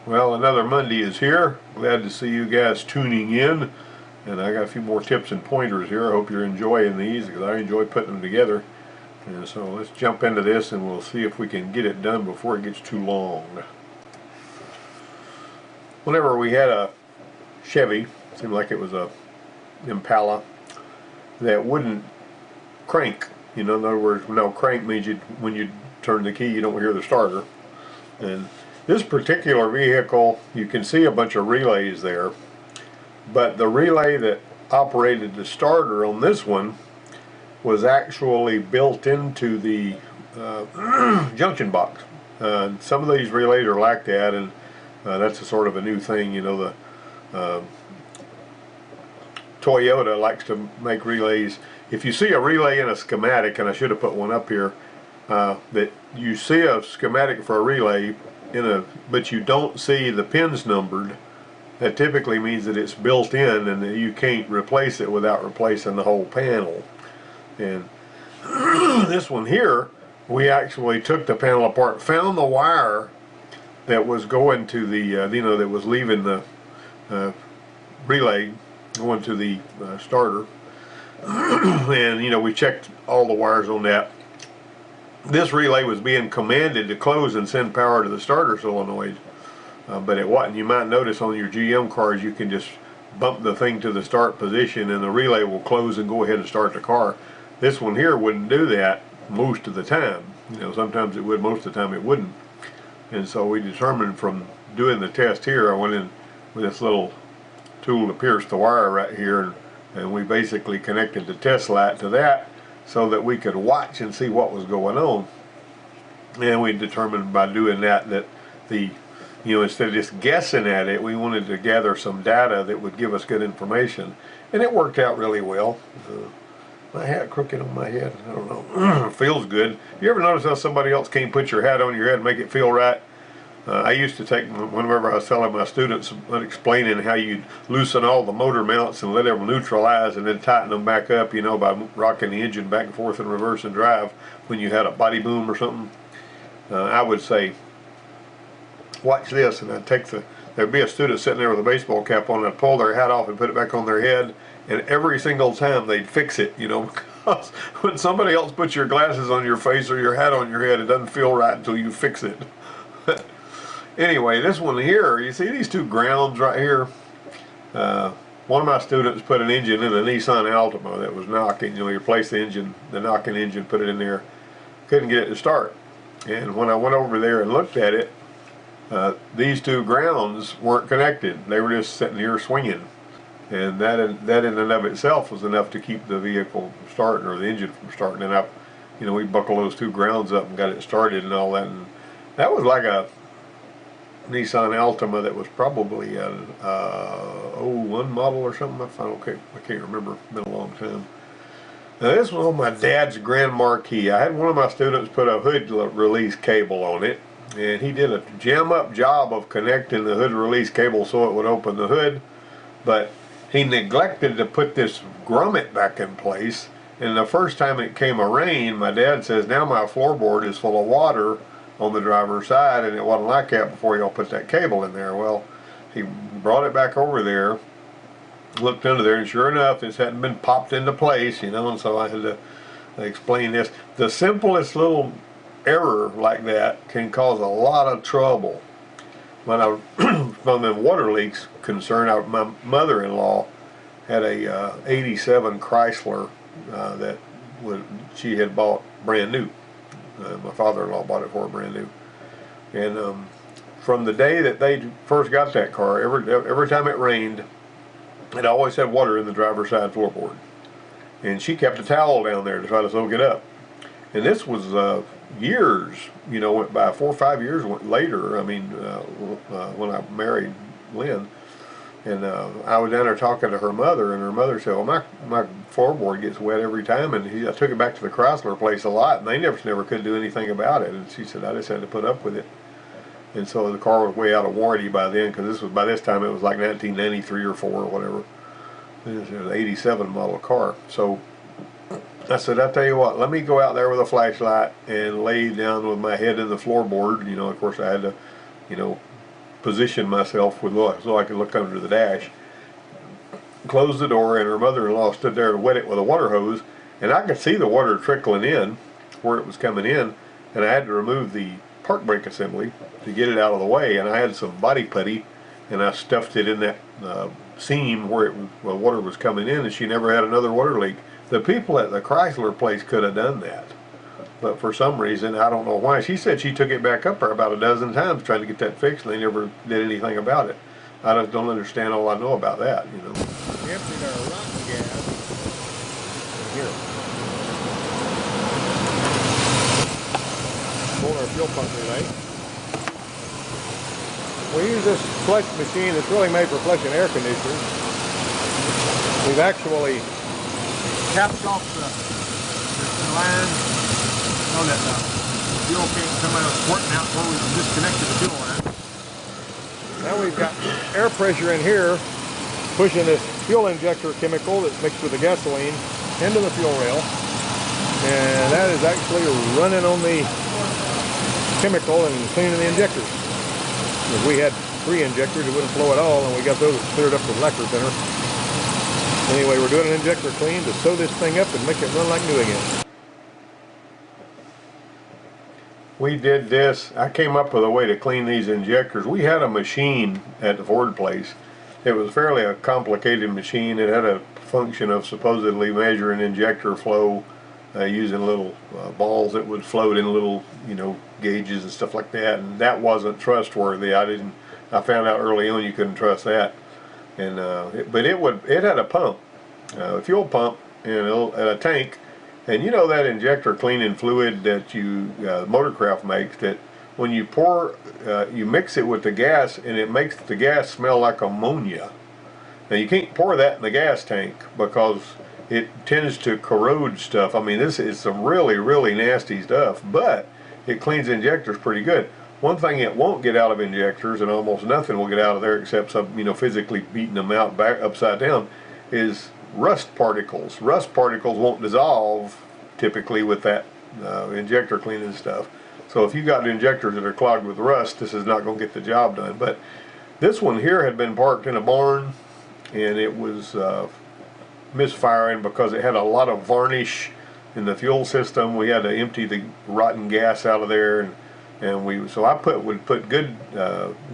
Well, another Monday is here. Glad to see you guys tuning in. And I got a few more tips and pointers here. I hope you're enjoying these because I enjoy putting them together. And so let's jump into this and we'll see if we can get it done before it gets too long. Whenever we had a Chevy, seemed like it was a Impala, that wouldn't crank. In other words, no, crank means when you turn the key you don't hear the starter. And this particular vehicle, you can see a bunch of relays there, but the relay that operated the starter on this one was actually built into the junction box. Some of these relays are like that, and that's a sort of a new thing. The Toyota likes to make relays. If you see a relay in a schematic, and I should have put one up here, that you see a schematic for a relay but you don't see the pins numbered, that typically means that it's built in and that you can't replace it without replacing the whole panel. And this one here, we actually took the panel apart, found the wire that was going to the that was leaving the relay going to the starter, and we checked all the wires on that. This relay was being commanded to close and send power to the starter solenoid, but it wasn't. You might notice on your GM cars you can just bump the thing to the start position and the relay will close and go ahead and start the car. This one here wouldn't do that most of the time. Sometimes it would, most of the time it wouldn't. And so we determined from doing the test here, I went in with this little tool to pierce the wire right here, and we basically connected the test light to that so that we could watch and see what was going on. And we determined by doing that instead of just guessing at it, we wanted to gather some data that would give us good information. And it worked out really well. My hat crooked on my head, I don't know. Feels good. You ever notice how somebody else can't put your hat on your head and make it feel right? I used to take, whenever I was telling my students, explaining how you loosen all the motor mounts and let them neutralize and then tighten them back up, by rocking the engine back and forth in reverse and drive when you had a body boom or something. I would say, watch this, and I'd there'd be a student sitting there with a baseball cap on, and I'd pull their hat off and put it back on their head, and every single time they'd fix it, because when somebody else puts your glasses on your face or your hat on your head, it doesn't feel right until you fix it. Anyway, this one here, you see these two grounds right here? One of my students put an engine in a Nissan Altima that was knocking. You replace the engine, the knocking engine, put it in there. Couldn't get it to start. And when I went over there and looked at it, these two grounds weren't connected. They were just sitting here swinging. And that in and of itself was enough to keep the vehicle from starting, or the engine from starting. And we buckled those two grounds up and got it started and all that. And that was like a Nissan Altima that was probably an 01 model or something. I can't remember. It's been a long time. Now this was on my dad's Grand Marquis. I had one of my students put a hood release cable on it, and he did a jam-up job of connecting the hood release cable so it would open the hood, but he neglected to put this grommet back in place. And the first time it came a rain, my dad says, now my floorboard is full of water on the driver's side, and it wasn't like that before y'all put that cable in there. Well, he brought it back over there, looked under there, and sure enough, this hadn't been popped into place, and so I had to explain this. The simplest little error like that can cause a lot of trouble. When from the water leaks concern, my mother-in-law had a 87 Chrysler that she had bought brand new. My father-in-law bought it for her brand new, and from the day that they first got that car, every time it rained, it always had water in the driver's side floorboard, and she kept a towel down there to try to soak it up. And this was years, went by, 4 or 5 years later. When I married Lynn, and I was down there talking to her mother, and her mother said, well, my floorboard gets wet every time, and I took it back to the Chrysler place a lot, and they never could do anything about it. And she said, I just had to put up with it. And so the car was way out of warranty by then, because by this time it was like 1993 or 4 or whatever. It was an 87 model car. So I said, I'll tell you what, let me go out there with a flashlight and lay down with my head in the floorboard. Of course I had to, position myself with so I could look under the dash. Closed the door, and her mother-in-law stood there to wet it with a water hose, and I could see the water trickling in where it was coming in, and I had to remove the park brake assembly to get it out of the way, and I had some body putty, and I stuffed it in that seam where the water was coming in, and she never had another water leak. The people at the Chrysler place could have done that, but for some reason, I don't know why. She said she took it back up there about a dozen times trying to get that fixed, and they never did anything about it. I just don't understand all I know about that, you know. We emptied our rotten gas here. Pulled our fuel pump relay. We use this flush machine that's really made for flushing air conditioners. We've actually capped off the line so that the fuel can't come out squirting out before we disconnected the fuel line. Now we've got air pressure in here pushing this fuel injector chemical that's mixed with the gasoline into the fuel rail, and that is actually running on the chemical and cleaning the injectors. If we had 3 injectors, it wouldn't flow at all, and we got those cleared up with lacquer thinner. Anyway, we're doing an injector clean to sew this thing up and make it run like new again. We did this. I came up with a way to clean these injectors. We had a machine at the Ford place. It was fairly a complicated machine. It had a function of supposedly measuring injector flow using little balls that would float in little, you know, gauges and stuff like that. And that wasn't trustworthy. I found out early on you couldn't trust that. And but it had a pump, a fuel pump, and a tank. And you know that injector cleaning fluid that Motorcraft makes, that when you pour, you mix it with the gas, and it makes the gas smell like ammonia. Now you can't pour that in the gas tank because it tends to corrode stuff. I mean, this is some really, really nasty stuff, but it cleans injectors pretty good. One thing it won't get out of injectors, and almost nothing will get out of there except some, you know, physically beating them out back upside down, is rust particles. Rust particles won't dissolve typically with that injector cleaning stuff. So if you got injectors that are clogged with rust, this is not going to get the job done. But this one here had been parked in a barn, and it was misfiring because it had a lot of varnish in the fuel system. We had to empty the rotten gas out of there, so I would put good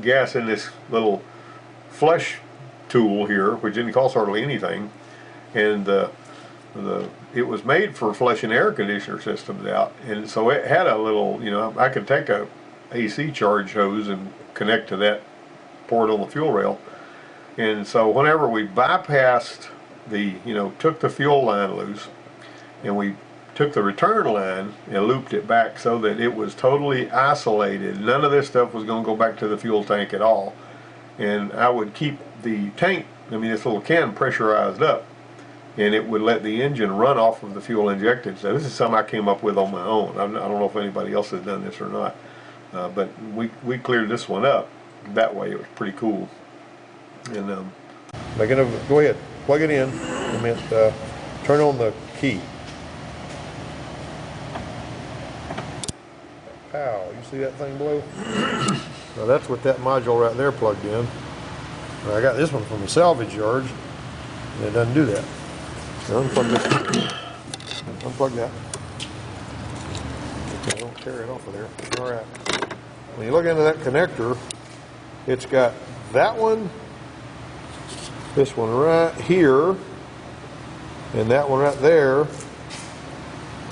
gas in this little flush tool here, which didn't cost hardly anything, and it was made for flushing air conditioner systems out, and so it had a little, you know, I could take a AC charge hose and connect to that, pour it on the fuel rail. And so whenever we bypassed took the fuel line loose, and we took the return line and looped it back so that it was totally isolated. None of this stuff was going to go back to the fuel tank at all. And I would keep the tank, this little can, pressurized up, and it would let the engine run off of the fuel injected. So this is something I came up with on my own. I don't know if anybody else has done this or not, but we cleared this one up that way. It was pretty cool. And go ahead, plug it in, and turn on the key. Pow, you see that thing below? Now that's with that module right there plugged in. I got this one from the salvage yard, and it doesn't do that. Now unplug this. Unplug that. Okay, don't tear it off of there. All right. When you look into that connector, it's got that one, this one right here, and that one right there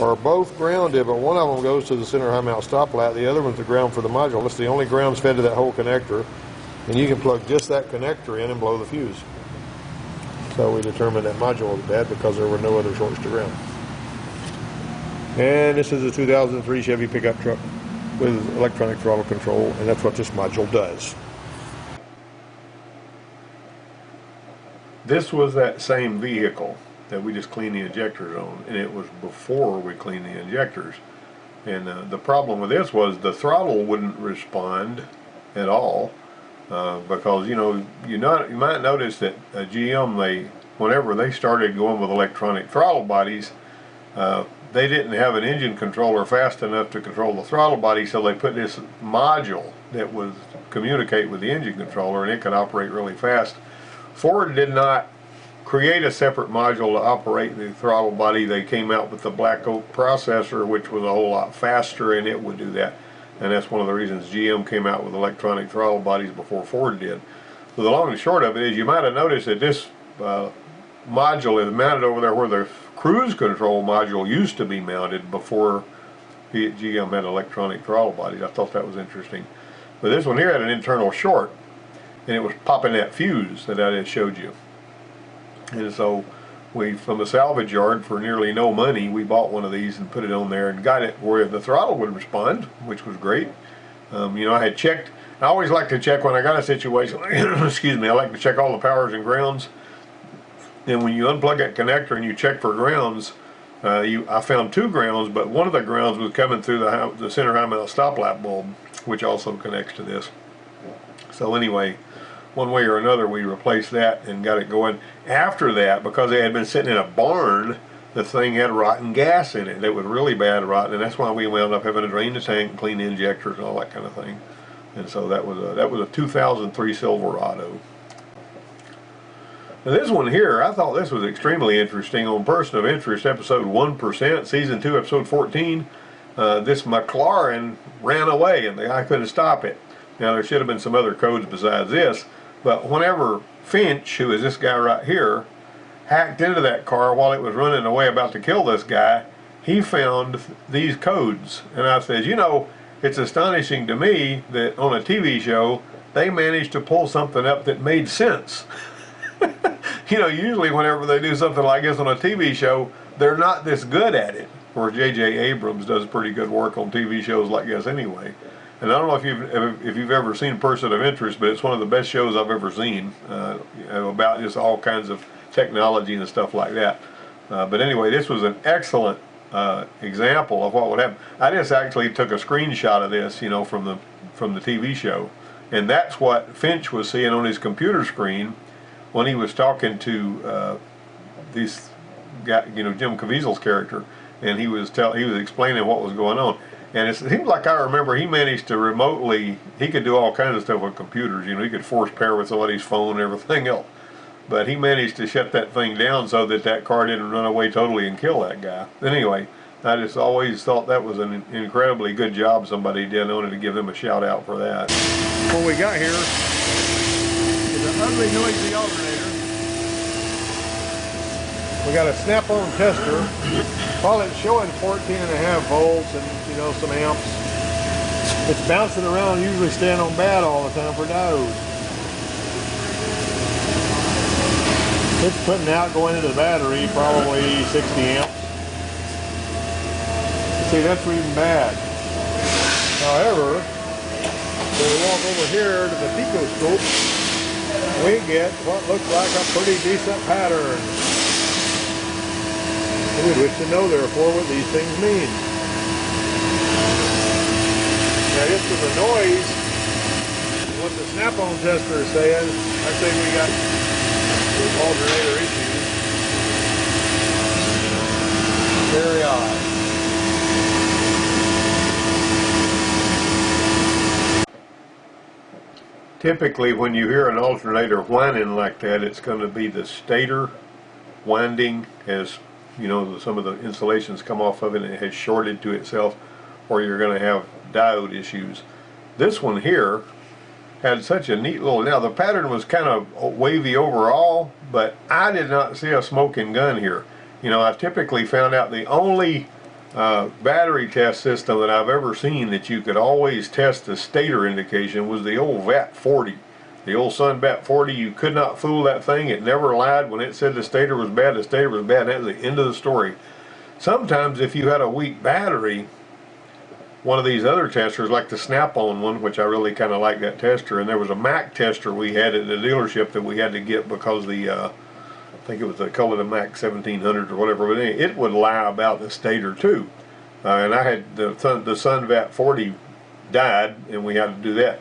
are both grounded, but one of them goes to the center high mount stoplight. The other one's the ground for the module. That's the only grounds fed to that whole connector, and you can plug just that connector in and blow the fuse. So we determined that module was bad because there were no other shorts to ground. And this is a 2003 Chevy pickup truck with electronic throttle control, and that's what this module does. This was that same vehicle that we just cleaned the injectors on, and it was before we cleaned the injectors. And the problem with this was the throttle wouldn't respond at all, because you might notice that GM, whenever they started going with electronic throttle bodies, they didn't have an engine controller fast enough to control the throttle body, so they put this module that would communicate with the engine controller, and it could operate really fast. Ford did not create a separate module to operate the throttle body. They came out with the Black Oak processor, which was a whole lot faster, and it would do that. And that's one of the reasons GM came out with electronic throttle bodies before Ford did. So the long and short of it is, you might have noticed that this module is mounted over there where the cruise control module used to be mounted before GM had electronic throttle bodies. I thought that was interesting. But this one here had an internal short, and it was popping that fuse that I just showed you. And so we, from the salvage yard, for nearly no money, we bought one of these and put it on there and got it where the throttle would respond, which was great. You know, I had checked, I always like to check when I got a situation, excuse me, I like to check all the powers and grounds. And when you unplug that connector and you check for grounds, I found 2 grounds, but one of the grounds was coming through the center high mount stop lamp bulb, which also connects to this. So anyway, one way or another we replaced that and got it going. After that, because it had been sitting in a barn, the thing had rotten gas in it. It was really bad rotten, and that's why we wound up having to drain the tank and clean the injectors and all that kind of thing. And so that was a 2003 Silverado. Now this one here, I thought this was extremely interesting. On Person of Interest, episode 1%, season 2, episode 14, this McLaren ran away and the guy couldn't stop it. Now there should have been some other codes besides this, but whenever Finch, who is this guy right here, hacked into that car while it was running away about to kill this guy, he found these codes. And I said, you know, it's astonishing to me that on a TV show they managed to pull something up that made sense. You know, usually whenever they do something like this on a TV show, they're not this good at it. Of course, J.J. Abrams does pretty good work on TV shows like this anyway. And I don't know if you've ever seen Person of Interest, but it's one of the best shows I've ever seen, about just all kinds of technology and stuff like that. But anyway, this was an excellent example of what would happen. I just actually took a screenshot of this, you know, from the TV show, and that's what Finch was seeing on his computer screen when he was talking to this guy, you know, Jim Caviezel's character, and he was explaining what was going on. And it seems like I remember he managed to remotely, he could do all kinds of stuff with computers, you know, he could force pair with somebody's phone and everything else. But he managed to shut that thing down so that that car didn't run away totally and kill that guy. Anyway, I just always thought that was an incredibly good job somebody did. I wanted to give them a shout out for that. What we got here is an ugly noisy alternator. We got a snap-on tester. While it's showing 14.5 volts and, you know, some amps, it's bouncing around, usually staying on bad all the time for diodes. It's putting out, going into the battery, probably 60 amps. See, that's reading bad. However, when we walk over here to the picoscope, we get what looks like a pretty decent pattern. We wish to know, therefore, what these things mean. Now, this is the noise. What the snap-on tester is saying, I say we got alternator issues. Very odd. Typically, when you hear an alternator whining like that, it's going to be the stator winding, as you know, some of the insulations come off of it and it has shorted to itself, or you're going to have diode issues. This one here had such a neat little, now the pattern was kind of wavy overall, but I did not see a smoking gun here. You know, I typically found out the only battery test system that I've ever seen that you could always test the stator indication was the old VAT 40. The old Sun VAT 40, you could not fool that thing. It never lied. When it said the stator was bad, the stator was bad. That was the end of the story. Sometimes if you had a weak battery, one of these other testers, like the Snap-on one, which I really kind of like that tester, and there was a Mac tester we had at the dealership that we had to get because the, I think it was the color of the Mac 1700 or whatever, but anyway, it would lie about the stator too. And I had the Sun VAT 40 died, and we had to do that.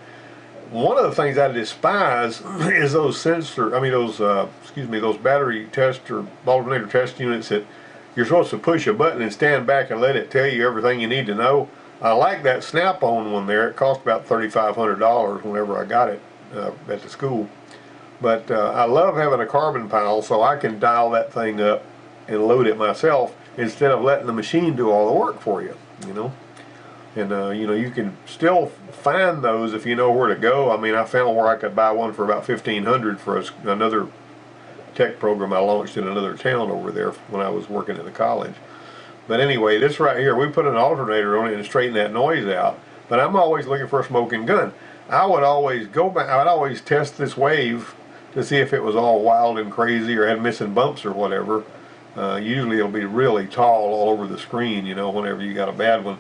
One of the things I despise is those those battery test or alternator test units that you're supposed to push a button and stand back and let it tell you everything you need to know. I like that snap-on one there. It cost about $3,500 whenever I got it at the school. But I love having a carbon panel so I can dial that thing up and load it myself instead of letting the machine do all the work for you, you know. And you know, you can still find those if you know where to go. I mean, I found where I could buy one for about $1,500 for another tech program I launched in another town over there when I was working at the college. But anyway, this right here, we put an alternator on it and straighten that noise out. But I'm always looking for a smoking gun. I would always go back, I would always test this wave to see if it was all wild and crazy or had missing bumps or whatever. Usually it'll be really tall all over the screen, you know, whenever you got a bad one.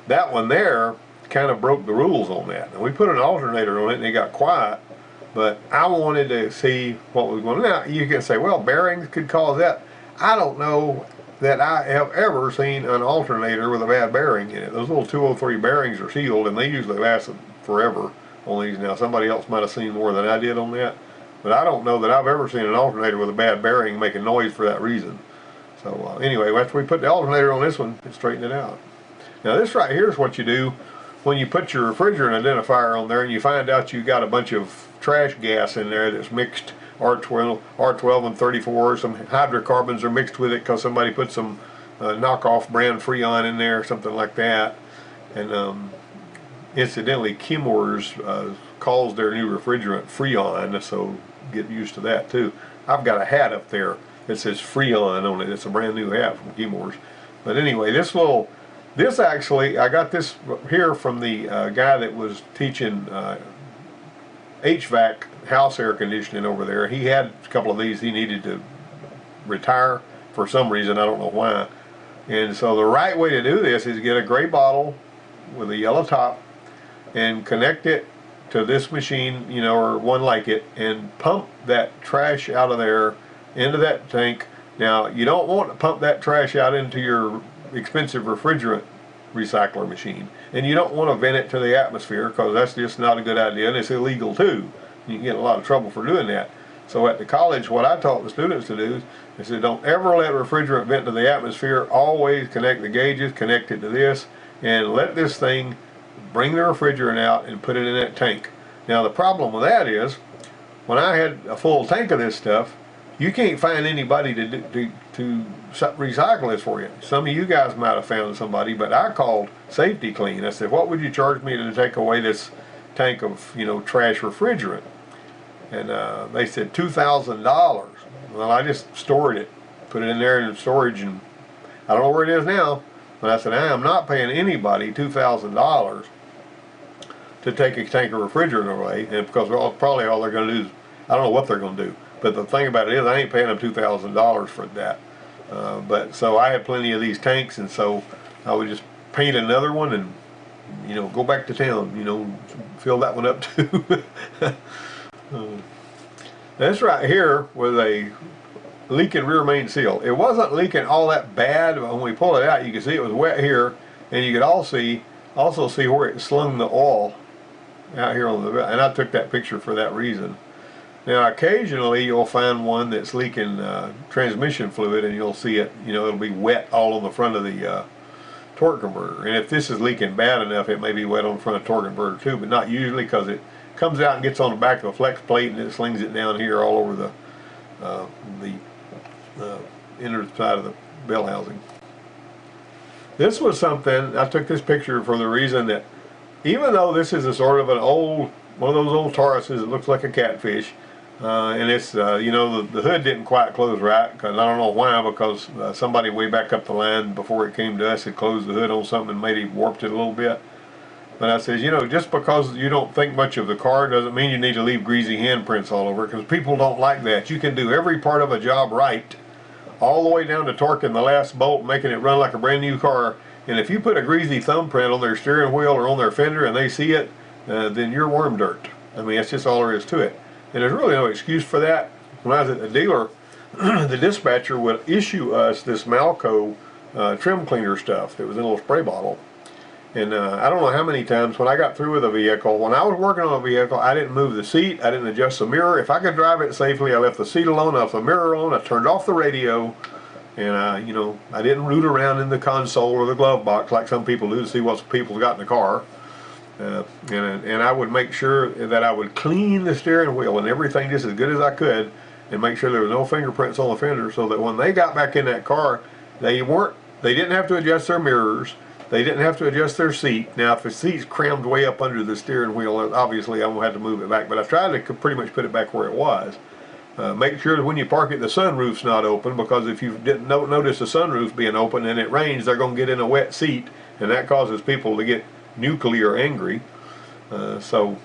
That one there kind of broke the rules on that. And we put an alternator on it and it got quiet, but I wanted to see what was going on. Now, you can say, well, bearings could cause that. I don't know that I have ever seen an alternator with a bad bearing in it. Those little 203 bearings are sealed and they usually last forever on these. Now, somebody else might have seen more than I did on that, but I don't know that I've ever seen an alternator with a bad bearing making noise for that reason. So anyway, after we put the alternator on this one, it straightened it out. Now this right here is what you do when you put your refrigerant identifier on there and you find out you got a bunch of trash gas in there that's mixed, R12 and 34, some hydrocarbons are mixed with it because somebody put some knockoff brand Freon in there or something like that. And incidentally, Chemours calls their new refrigerant Freon, so get used to that too. I've got a hat up there that says Freon on it. It's a brand new hat from Chemours. But anyway, this actually, I got this here from the guy that was teaching HVAC, house air conditioning over there. He had a couple of these he needed to retire for some reason, I don't know why. And so the right way to do this is get a gray bottle with a yellow top and connect it to this machine, you know, or one like it, and pump that trash out of there into that tank. Now, you don't want to pump that trash out into your expensive refrigerant recycler machine, and you don't want to vent it to the atmosphere because that's just not a good idea, and it's illegal too. You can get in a lot of trouble for doing that. So at the college, what I taught the students to do is to don't ever let refrigerant vent to the atmosphere. Always connect the gauges, connect it to this, and let this thing bring the refrigerant out and put it in that tank. Now the problem with that is, when I had a full tank of this stuff, you can't find anybody to recycle this for you. Some of you guys might have found somebody, but I called Safety Clean. I said, what would you charge me to take away this tank of, you know, trash refrigerant? And they said $2,000. Well, I just stored it, put it in there in storage, and I don't know where it is now. But I said, I am not paying anybody $2,000 to take a tank of refrigerant away, and because probably all they're going to do is, I don't know what they're going to do. But the thing about it is, I ain't paying them $2,000 for that. But so I had plenty of these tanks, and so I would just paint another one and, you know, go back to town, you know, fill that one up too. This right here was a leaking rear main seal. It wasn't leaking all that bad, but when we pulled it out, you can see it was wet here, and you could also see where it slung the oil out here on the, and I took that picture for that reason. Now occasionally you'll find one that's leaking transmission fluid, and you'll see it, you know, it'll be wet all on the front of the torque converter. And if this is leaking bad enough, it may be wet on the front of the torque converter too, but not usually, because it comes out and gets on the back of the flex plate and it slings it down here all over the inner side of the bell housing. This was something, I took this picture for the reason that even though this is a sort of an old, one of those old Tauruses that looks like a catfish, and it's, you know, the hood didn't quite close right, because I don't know why, because somebody way back up the line before it came to us had closed the hood on something and maybe warped it a little bit. But I says, you know, just because you don't think much of the car doesn't mean you need to leave greasy handprints all over it, because people don't like that. You can do every part of a job right, all the way down to torquing the last bolt, making it run like a brand new car, and if you put a greasy thumbprint on their steering wheel or on their fender and they see it, then you're worm dirt. I mean, that's just all there is to it. And there's really no excuse for that. When I was at the dealer, the dispatcher would issue us this Malco trim cleaner stuff. It was in a little spray bottle. And I don't know how many times when I got through with a vehicle, when I was working on a vehicle, I didn't move the seat, I didn't adjust the mirror. If I could drive it safely, I left the seat alone, I left the mirror on, I turned off the radio, And I didn't root around in the console or the glove box like some people do to see what people got in the car. And I would make sure that I would clean the steering wheel and everything just as good as I could, and make sure there was no fingerprints on the fender, so that when they got back in that car, they didn't have to adjust their mirrors, they didn't have to adjust their seat. Now if the seat's crammed way up under the steering wheel, obviously I'm gonna have to move it back, but I tried to pretty much put it back where it was. Make sure that when you park it, the sunroof's not open, because if you didn't notice the sunroof being open and it rains, they're going to get in a wet seat, and that causes people to get nuclear angry. So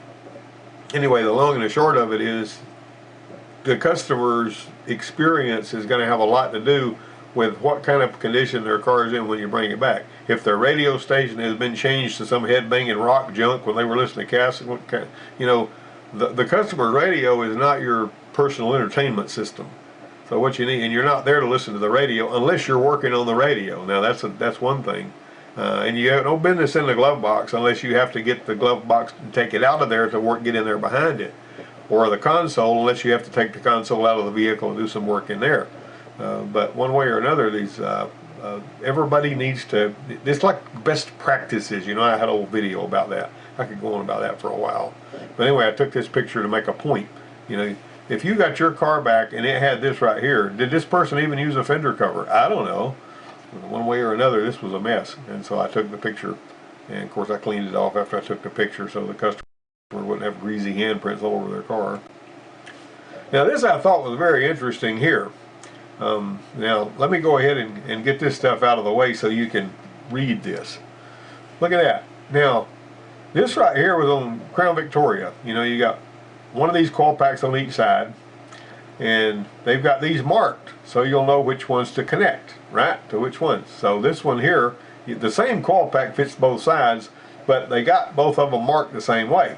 anyway, the long and the short of it is, the customer's experience is going to have a lot to do with what kind of condition their car is in when you bring it back. If their radio station has been changed to some head-banging rock junk when they were listening to cassette, the customer's radio is not your personal entertainment system. So what you need, and you're not there to listen to the radio unless you're working on the radio. Now that's one thing. And you have no business in the glove box unless you have to get the glove box and take it out of there to get in there behind it. Or the console, unless you have to take the console out of the vehicle and do some work in there. But one way or another, these everybody needs to, it's like best practices. I had a whole video about that. I could go on about that for a while. But anyway, I took this picture to make a point. If you got your car back and it had this right here, did this person even use a fender cover? I don't know. One way or another, this was a mess. And so I took the picture, and of course I cleaned it off after I took the picture so the customer wouldn't have greasy handprints all over their car. Now this I thought was very interesting here. Now let me go ahead and get this stuff out of the way so you can read this. Look at that. Now this right here was on Crown Victoria. You got one of these coil packs on each side, and they've got these marked so you'll know which ones to connect, right, to which ones. So this one here, the same coil pack fits both sides, but they got both of them marked the same way.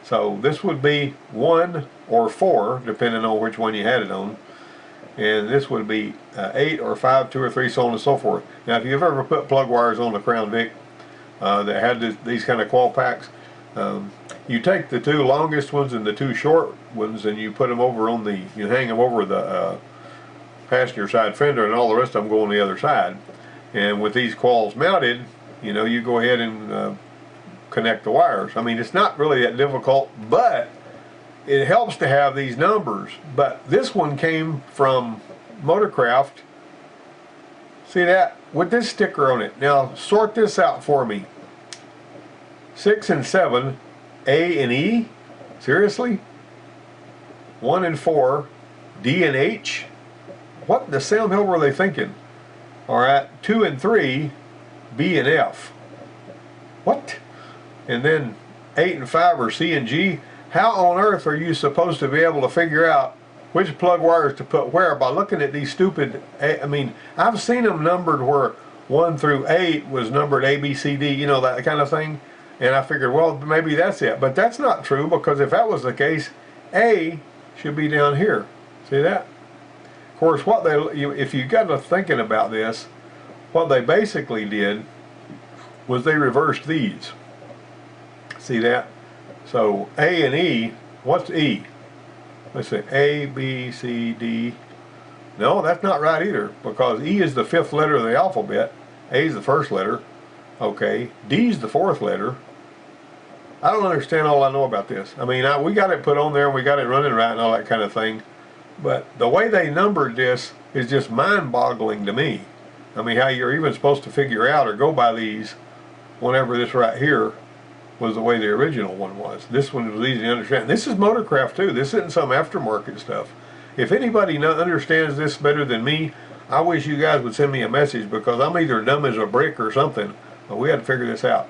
So this would be 1 or 4 depending on which one you had it on, and this would be 8 or 5, 2 or 3, so on and so forth. Now if you've ever put plug wires on the Crown Vic that had these kind of coil packs, you take the 2 longest ones and the 2 short ones, and you put them over on you hang them over the passenger side fender, and all the rest of them go on the other side. And with these coils mounted, you go ahead and connect the wires. I mean, it's not really that difficult, but it helps to have these numbers. But this one came from Motorcraft. See that? With this sticker on it. Now sort this out for me. 6 and 7, A and E? Seriously? 1 and 4, D and H? What the Sam Hill were they thinking? Alright, 2 and 3, B and F. What? And then 8 and 5 are C and G? How on earth are you supposed to be able to figure out which plug wires to put where by looking at these stupid, I mean, I've seen them numbered where 1 through 8 was numbered A, B, C, D, that kind of thing. And I figured, well, maybe that's it. But that's not true, because if that was the case, A should be down here. See that? Of course, if you got to thinking about this, what they basically did was they reversed these. See that? So A and E, what's E? Let's see, A, B, C, D. No, that's not right either, because E is the 5th letter of the alphabet. A is the 1st letter. Okay, D is the 4th letter. I don't understand all I know about this. I mean, we got it put on there and we got it running right and all that kind of thing. But the way they numbered this is just mind-boggling to me. I mean, how you're even supposed to figure out or go by these whenever this right here was the way the original one was. This one was easy to understand. This is Motorcraft too. This isn't some aftermarket stuff. If anybody understands this better than me, I wish you guys would send me a message, because I'm either dumb as a brick or something. But we had to figure this out.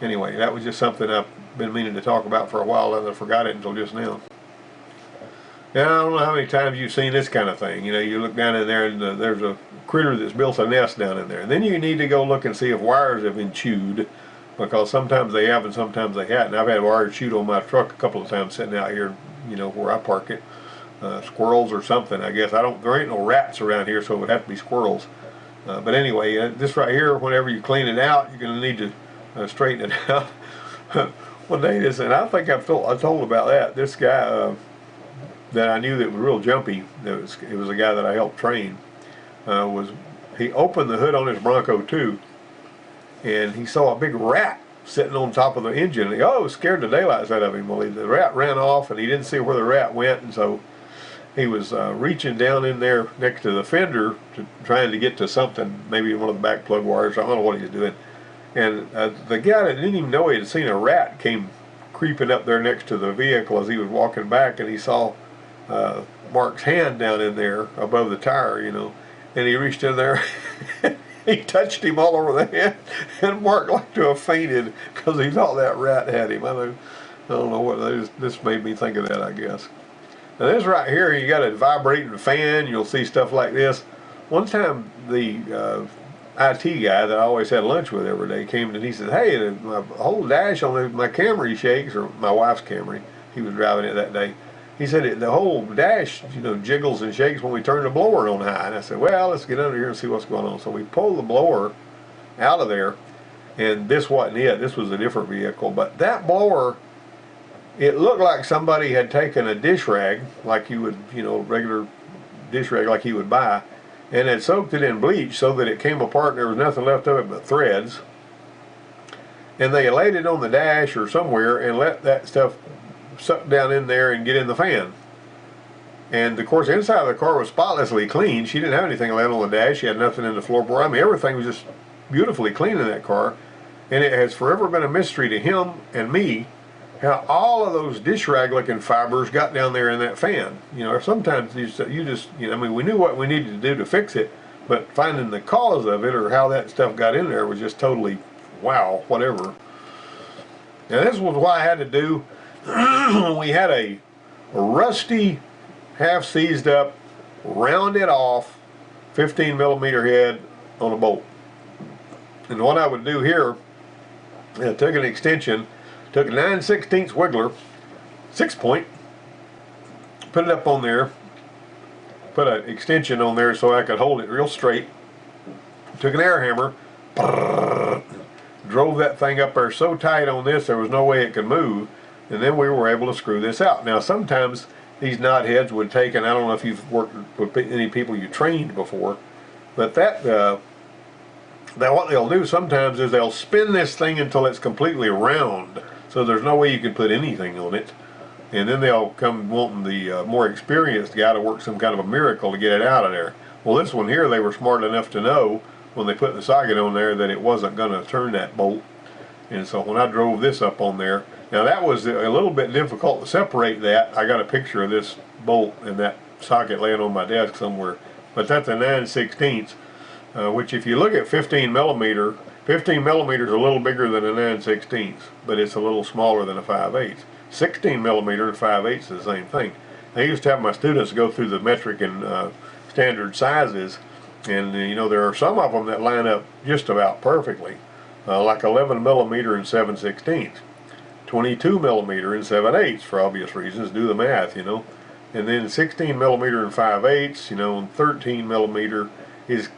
Anyway, that was just something I've been meaning to talk about for a while, and I forgot it until just now. Now, I don't know how many times you've seen this kind of thing. You look down in there and there's a critter that's built a nest down in there. And then you need to go look and see if wires have been chewed, because sometimes they have and sometimes they haven't. I've had wires chewed on my truck a couple of times sitting out here, where I park it. Squirrels or something, I guess. There ain't no rats around here, so it would have to be squirrels. But anyway, this right here, whenever you clean it out, you're going to need to straighten it out. One day, and I think I told about that. This guy that I knew that was real jumpy, it was a guy that I helped train. was he opened the hood on his Bronco too, and he saw a big rat sitting on top of the engine. And he scared the daylights out of him. Well, the rat ran off, and he didn't see where the rat went, and so he was reaching down in there next to the fender, trying to get to something, maybe one of the back plug wires. I don't know what he was doing. And the guy that didn't even know he had seen a rat came creeping up there next to the vehicle as he was walking back, and he saw Mark's hand down in there above the tire, you know, and he reached in there. He touched him all over the head, and Mark like to have fainted because he thought that rat had him. I don't know what this made me think of that, I guess. Now this right here, you got a vibrating fan. You'll see stuff like this. One time the IT guy that I always had lunch with every day came and he said, "Hey, my whole dash on my Camry shakes," or my wife's Camry. He was driving it that day. He said the whole dash, you know, jiggles and shakes when we turn the blower on high. And I said, well, let's get under here and see what's going on. So we pulled the blower out of there, and this wasn't it. This was a different vehicle. But that blower, it looked like somebody had taken a dish rag, like you would, you know, regular dish rag like you would buy, and had soaked it in bleach so that it came apart and there was nothing left of it but threads. And they laid it on the dash or somewhere and let that stuff suck down in there and get in the fan. And of course, inside of the car was spotlessly clean. She didn't have anything laying on the dash. She had nothing in the floorboard. I mean, everything was just beautifully clean in that car. And it has forever been a mystery to him and me how all of those dish rag looking fibers got down there in that fan. You know, sometimes you just, you know, I mean, we knew what we needed to do to fix it, but finding the cause of it or how that stuff got in there was just totally, wow, whatever. Now this was what I had to do. We had a rusty, half seized up, rounded off 15 millimeter head on a bolt. And what I would do here, I took an extension, took a 9/16 wiggler, 6-point, put it up on there, put an extension on there so I could hold it real straight, took an air hammer, drove that thing up there so tight on this there was no way it could move, and then we were able to screw this out. Now sometimes these knot heads would take, and I don't know if you've worked with any people you trained before, but that what they'll do sometimes is they'll spin this thing until it's completely round, so there's no way you can put anything on it, and then they'll come wanting the more experienced guy to work some kind of a miracle to get it out of there. Well, this one here, they were smart enough to know when they put the socket on there that it wasn't going to turn that bolt, and so when I drove this up on there, now that was a little bit difficult to separate that. I got a picture of this bolt and that socket laying on my desk somewhere, but that's a 9/16, which if you look at 15 millimeter is a little bigger than a 9/16, but it's a little smaller than a 5/8. 16 millimeter and 5/8 is the same thing. I used to have my students go through the metric and standard sizes, and you know, there are some of them that line up just about perfectly, like 11 millimeter and 7/16. 22 millimeter and 7/8 for obvious reasons. Do the math, you know. And then 16 millimeter and 5/8, you know, and 13 millimeter is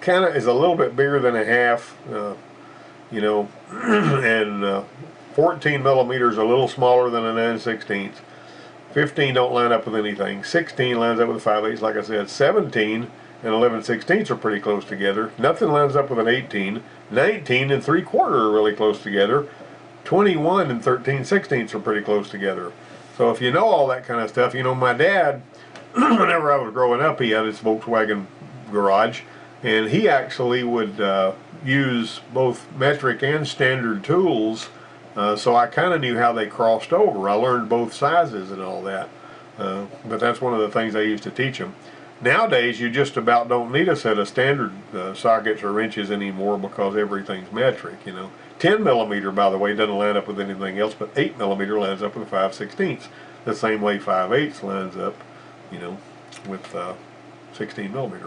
a little bit bigger than a half, you know, and 14 millimeters a little smaller than a 9/16. 15 don't line up with anything. 16 lines up with a 5/8, like I said. 17 and 11/16 are pretty close together. Nothing lines up with an 18. 19 and 3/4 are really close together. 21 and 13/16 are pretty close together. So if you know all that kind of stuff, you know, my dad, whenever I was growing up, he had his Volkswagen garage, and he actually would use both metric and standard tools, so I kind of knew how they crossed over. I learned both sizes and all that, but that's one of the things I used to teach them. Nowadays, you just about don't need a set of standard sockets or wrenches anymore because everything's metric, you know. 10 millimeter, by the way, doesn't line up with anything else, but 8 millimeter lines up with 5/16. The same way 5/8 lines up, you know, with 16 millimeter.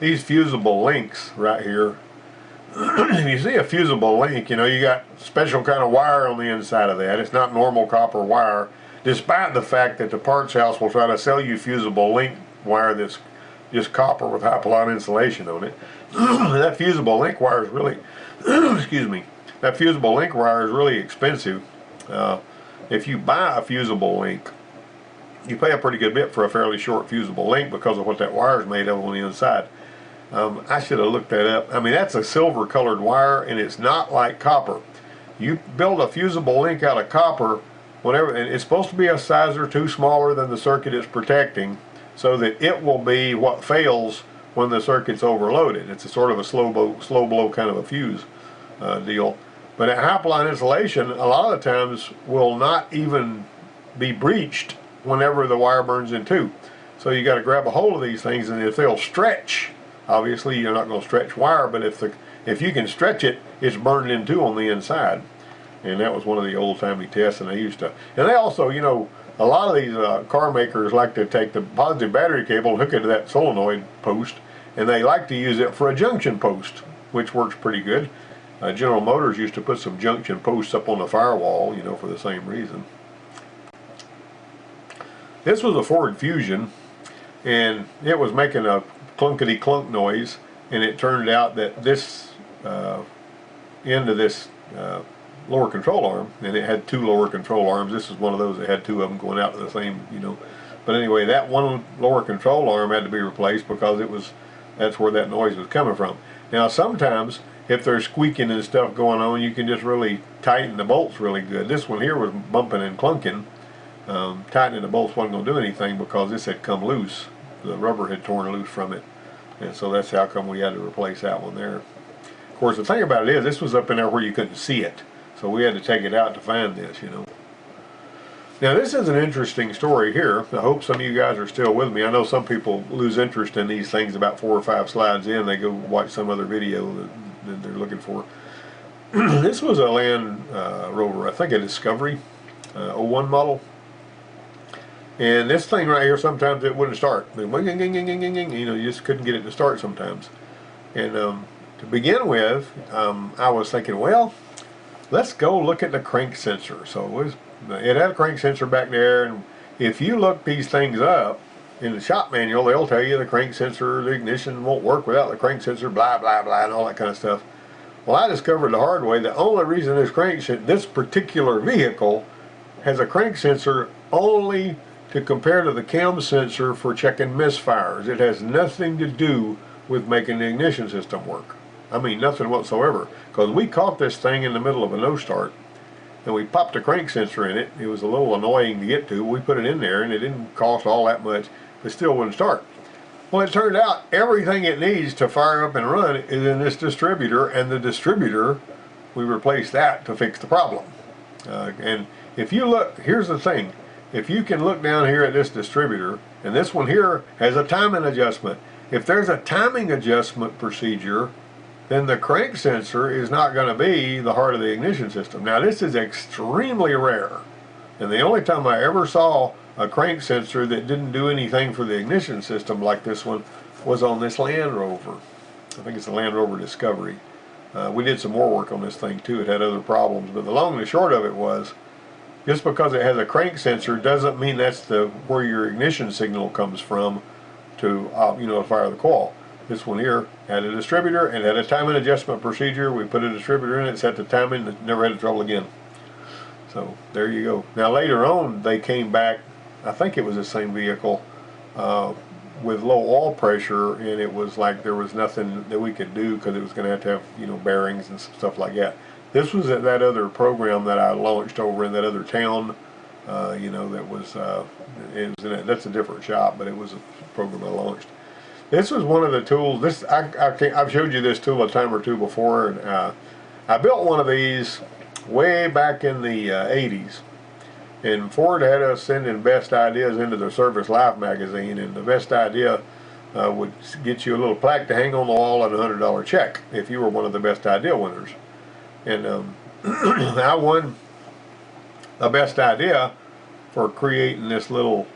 These fusible links right here, if you see a fusible link, you know, you got special kind of wire on the inside of that. It's not normal copper wire, despite the fact that the parts house will try to sell you fusible link wire that's just copper with high plot insulation on it. That fusible link wire is really, excuse me, that fusible link wire is really expensive. If you buy a fusible link, you pay a pretty good bit for a fairly short fusible link because of what that wire is made of on the inside. I should have looked that up. I mean, that's a silver colored wire, and it's not like copper. You build a fusible link out of copper, whenever, and it's supposed to be a size or two smaller than the circuit it's protecting, so that it will be what fails when the circuit's overloaded. It's a sort of a slow blow kind of a fuse deal. But at high-ply insulation, a lot of the times will not even be breached whenever the wire burns in two. So you got to grab a hold of these things, and if they'll stretch, obviously you're not going to stretch wire, but if you can stretch it, it's burned in two on the inside. And that was one of the old-timey tests, and they used to. And they also, you know, a lot of these car makers like to take the positive battery cable and hook it to that solenoid post, and they like to use it for a junction post, which works pretty good. General Motors used to put some junction posts up on the firewall, you know, for the same reason. This was a Ford Fusion, and it was making a clunkety clunk noise, and it turned out that this end of this lower control arm, and it had two lower control arms. This is one of those that had two of them going out to the same, you know. But anyway, that one lower control arm had to be replaced because that's where that noise was coming from. Now sometimes if there's squeaking and stuff going on, you can just really tighten the bolts really good. This one here was bumping and clunking. Tightening the bolts wasn't going to do anything because this had come loose. The rubber had torn loose from it, and so that's how come we had to replace that one there. Of course, the thing about it is this was up in there where you couldn't see it, so we had to take it out to find this, you know. Now this is an interesting story here. I hope some of you guys are still with me. I know some people lose interest in these things about 4 or 5 slides in. They go watch some other video that they're looking for. This was a Land Rover, I think a Discovery 01 model. And this thing right here, sometimes it wouldn't start. You know, you just couldn't get it to start sometimes. And to begin with, I was thinking, well, let's go look at the crank sensor. So it had a crank sensor back there, and if you look these things up in the shop manual, they'll tell you the crank sensor, the ignition won't work without the crank sensor, blah, blah, blah, and all that kind of stuff. Well, I discovered the hard way, the only reason this particular vehicle has a crank sensor only to compare to the cam sensor for checking misfires. It has nothing to do with making the ignition system work. I mean, nothing whatsoever. Because we caught this thing in the middle of a no start, and we popped a crank sensor in it. It was a little annoying to get to. We put it in there, and it didn't cost all that much. It still wouldn't start. Well, it turned out everything it needs to fire up and run is in this distributor, and the distributor, we replaced that to fix the problem. And if you look, here's the thing. If you can look down here at this distributor, and this one here has a timing adjustment. If there's a timing adjustment procedure, then the crank sensor is not going to be the heart of the ignition system. Now this is extremely rare, and the only time I ever saw a crank sensor that didn't do anything for the ignition system like this one was on this Land Rover. I think it's a Land Rover Discovery. We did some more work on this thing too. It had other problems, but the long and the short of it was, just because it has a crank sensor doesn't mean that's where your ignition signal comes from to fire the coil. This one here had a distributor and had a timing adjustment procedure. We put a distributor in it, set the timing, and never had trouble again. So there you go. Now later on they came back, I think it was the same vehicle, with low oil pressure, and it was like there was nothing that we could do because it was going to have bearings and stuff like that. This was at that other program that I launched over in that other town. That was that's a different shop, but it was a program I launched. This was one of the tools. I've showed you this tool a time or two before, and I built one of these way back in the 80s. And Ford had us sending Best Ideas into their Service Life magazine, and the Best Idea would get you a little plaque to hang on the wall and a $100 check if you were one of the Best Idea winners. And I won the Best Idea for creating this little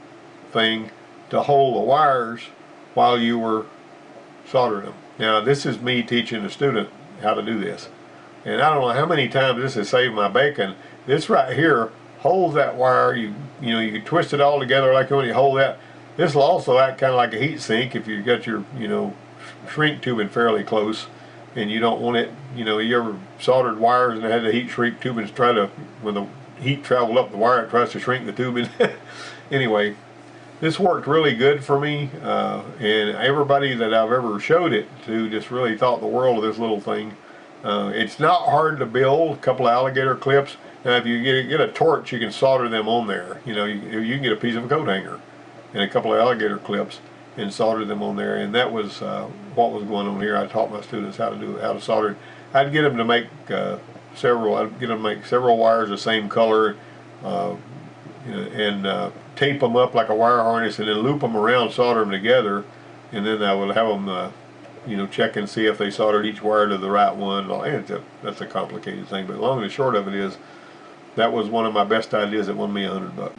thing to hold the wires while you were soldering them. Now this is me teaching a student how to do this, and I don't know how many times this has saved my bacon. This right here holds that wire. You can twist it all together like when you hold that. This will also act kind of like a heat sink if you've got your shrink tubing fairly close, and you don't want it, you ever soldered wires and had the heat shrink tubing try to, when the heat traveled up the wire, it tries to shrink the tubing. Anyway, this worked really good for me, and everybody that I've ever showed it to just really thought the world of this little thing. It's not hard to build. A couple of alligator clips. Now, if you get a torch, you can solder them on there. You know, you can get a piece of a coat hanger and a couple of alligator clips and solder them on there. And that was what was going on here. I taught my students how to solder it. I'd get them to make several wires the same color, and tape them up like a wire harness, and then loop them around, solder them together, and then I would have them, check and see if they soldered each wire to the right one. And that's a complicated thing, but long and short of it is, that was one of my best ideas that won me $100.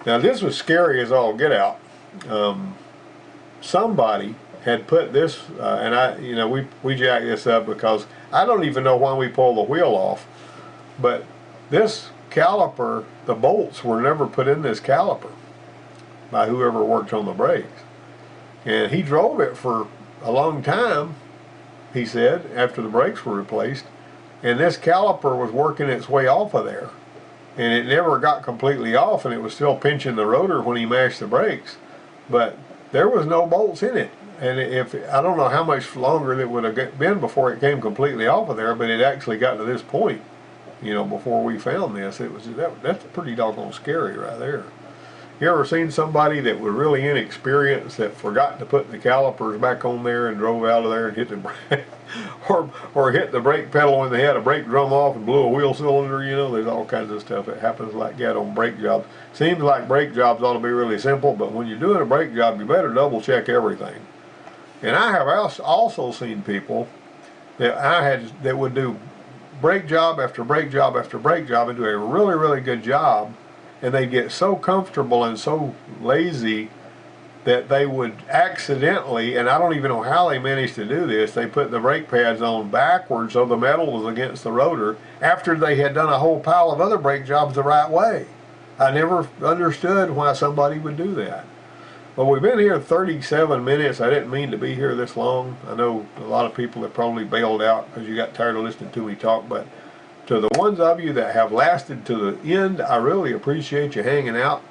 Now this was scary as all get out. Somebody had put this, we jacked this up because I don't even know why we pulled the wheel off, but this caliper, the bolts were never put in this caliper by whoever worked on the brakes. And he drove it for a long time, he said, after the brakes were replaced, and this caliper was working its way off of there. And it never got completely off, and it was still pinching the rotor when he mashed the brakes. But there was no bolts in it. And I don't know how much longer it would have been before it came completely off of there, but it actually got to this point, before we found this. That's pretty doggone scary right there. You ever seen somebody that was really inexperienced that forgot to put the calipers back on there and drove out of there and hit the brake, or hit the brake pedal when they had a brake drum off and blew a wheel cylinder? There's all kinds of stuff that happens like that on brake jobs. Seems like brake jobs ought to be really simple, but when you're doing a brake job, you better double check everything. And I have also seen people that would do brake job after brake job after brake job and do a really, really good job, and they get so comfortable and so lazy that they would accidentally, and I don't even know how they managed to do this, they put the brake pads on backwards so the metal was against the rotor after they had done a whole pile of other brake jobs the right way. I never understood why somebody would do that. Well, we've been here 37 minutes. I didn't mean to be here this long. I know a lot of people have probably bailed out because you got tired of listening to me talk, but to the ones of you that have lasted to the end, I really appreciate you hanging out,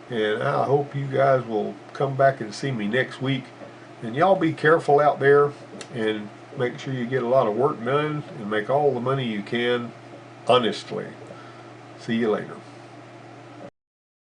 and I hope you guys will come back and see me next week. And y'all be careful out there and make sure you get a lot of work done and make all the money you can honestly. See you later.